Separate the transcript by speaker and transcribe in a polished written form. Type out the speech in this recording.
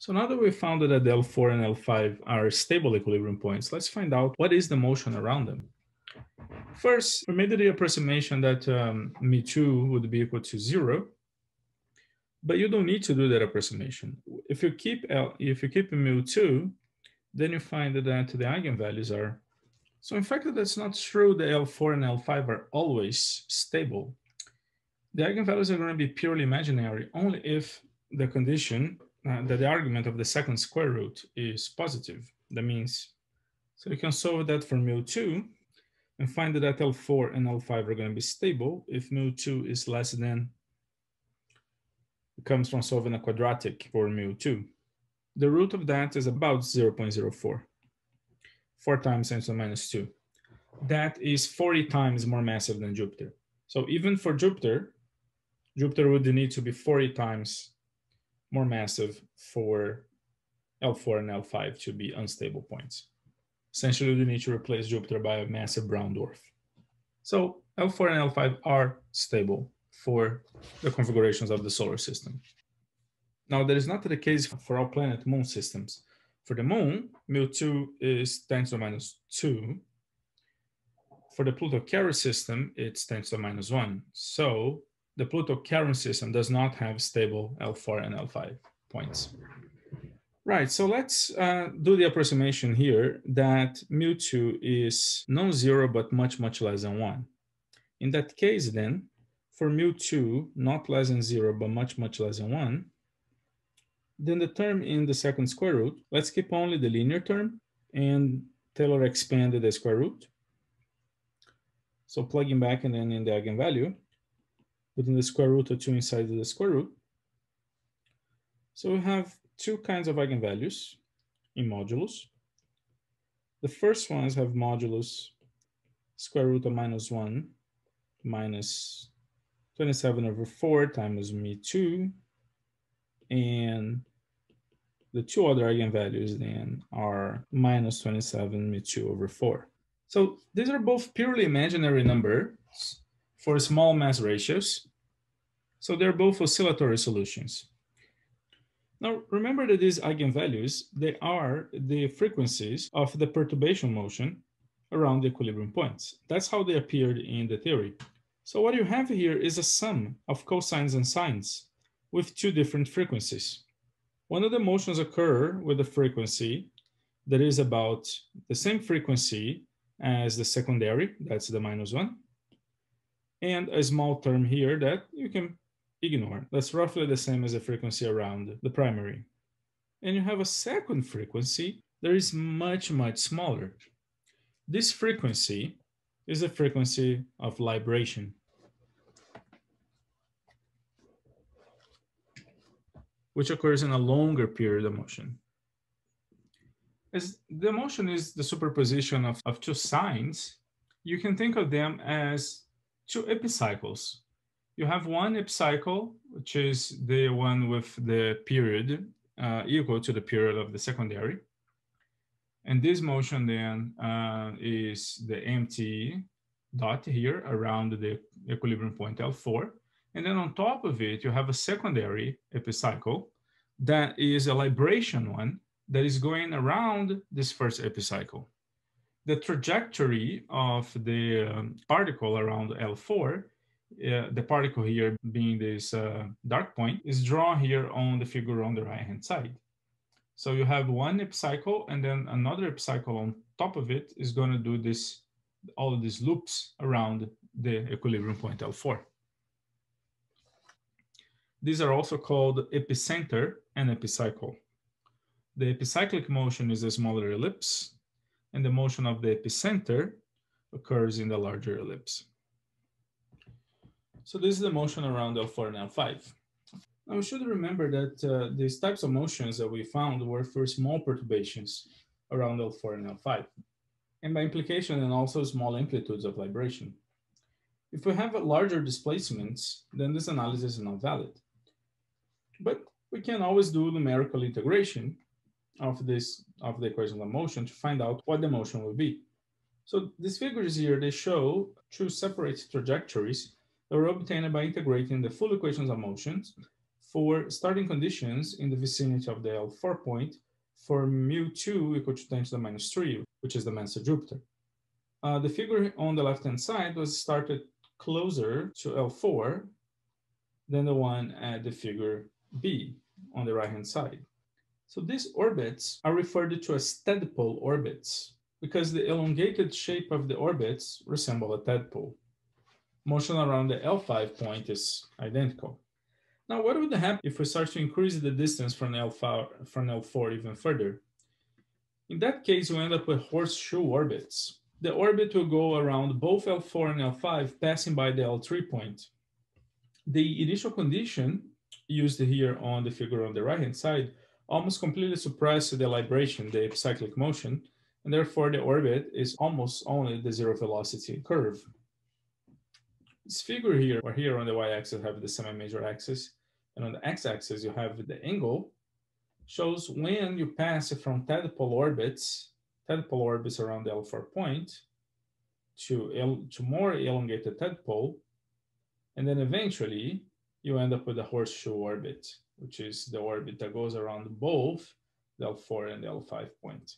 Speaker 1: So now that we found that L4 and L5 are stable equilibrium points, let's find out what is the motion around them. First, we made the approximation that mu2 would be equal to 0, but you don't need to do that approximation. If you keep mu2, then you find that the eigenvalues are. So in fact, that's not true. The L4 and L5 are always stable. The eigenvalues are going to be purely imaginary only if the condition that the argument of the second square root is positive. That means, so you can solve that for mu2 and find that L4 and L5 are going to be stable if mu2 is less than, it comes from solving a quadratic for mu2. The root of that is about 0.04, 4 times 10 to the minus 2. That is 40 times more massive than Jupiter. So even for Jupiter would need to be 40 times more massive for L4 and L5 to be unstable points. Essentially, we need to replace Jupiter by a massive brown dwarf. So L4 and L5 are stable for the configurations of the solar system. Now, that is not the case for all planet-moon systems. For the moon, mu2 is 10 to the minus 2. For the Pluto-Charon system, it's 10 to the minus 1. So the Pluto-Charon system does not have stable L4 and L5 points. Right, so let's do the approximation here that mu2 is non-zero but much, much less than 1. In that case then, for mu2 not less than 0 but much, much less than 1, then the term in the second square root, let's keep only the linear term and Taylor expanded the square root. So plugging back and then in the eigenvalue, putting the square root of 2 inside the square root. So we have two kinds of eigenvalues in modulus. The first ones have modulus square root of minus 1 minus 27 over 4 times mu2. And the two other eigenvalues then are minus 27 mu2 over 4. So these are both purely imaginary numbers for small mass ratios. So they're both oscillatory solutions. Now, remember that these eigenvalues, they are the frequencies of the perturbation motion around the equilibrium points. That's how they appeared in the theory. So what you have here is a sum of cosines and sines with two different frequencies. One of the motions occur with a frequency that is about the same frequency as the secondary, that's the minus 1, and a small term here that you can ignore. That's roughly the same as the frequency around the primary. And you have a second frequency that is much, much smaller. This frequency is the frequency of libration, which occurs in a longer period of motion. As the motion is the superposition of two sines, you can think of them as two epicycles. You have one epicycle, which is the one with the period equal to the period of the secondary. And this motion then is the empty dot here around the equilibrium point L4. And then on top of it, you have a secondary epicycle that is a libration one that is going around this first epicycle. The trajectory of the particle around L4, the particle here being this dark point, is drawn here on the figure on the right-hand side. So you have one epicycle and then another epicycle on top of it is going to do this, all of these loops around the equilibrium point L4. These are also called epicenter and epicycle. The epicyclic motion is a smaller ellipse, and the motion of the epicenter occurs in the larger ellipse. So this is the motion around L4 and L5. Now we should remember that these types of motions that we found were for small perturbations around L4 and L5, and by implication and also small amplitudes of libration. If we have larger displacements, then this analysis is not valid. But we can always do numerical integration of the equation of motion to find out what the motion will be. So these figures here, they show two separate trajectories that were obtained by integrating the full equations of motions for starting conditions in the vicinity of the L4 point for mu2 equal to 10 to the minus 3, which is the mass of Jupiter. The figure on the left-hand side was started closer to L4 than the one at the figure B on the right-hand side. So these orbits are referred to as tadpole orbits because the elongated shape of the orbits resemble a tadpole. Motion around the L5 point is identical. Now, what would happen if we start to increase the distance from L4 even further? In that case, we end up with horseshoe orbits. The orbit will go around both L4 and L5, passing by the L3 point. The initial condition used here on the figure on the right-hand side almost completely suppresses the libration, the epicyclic motion, and therefore the orbit is almost only the zero velocity curve. This figure here, or here on the y-axis have the semi-major axis, and on the x-axis you have the angle, shows when you pass from tadpole orbits around the L4 point, to more elongated tadpole, and then eventually you end up with a horseshoe orbit, which is the orbit that goes around both the L4 and the L5 point.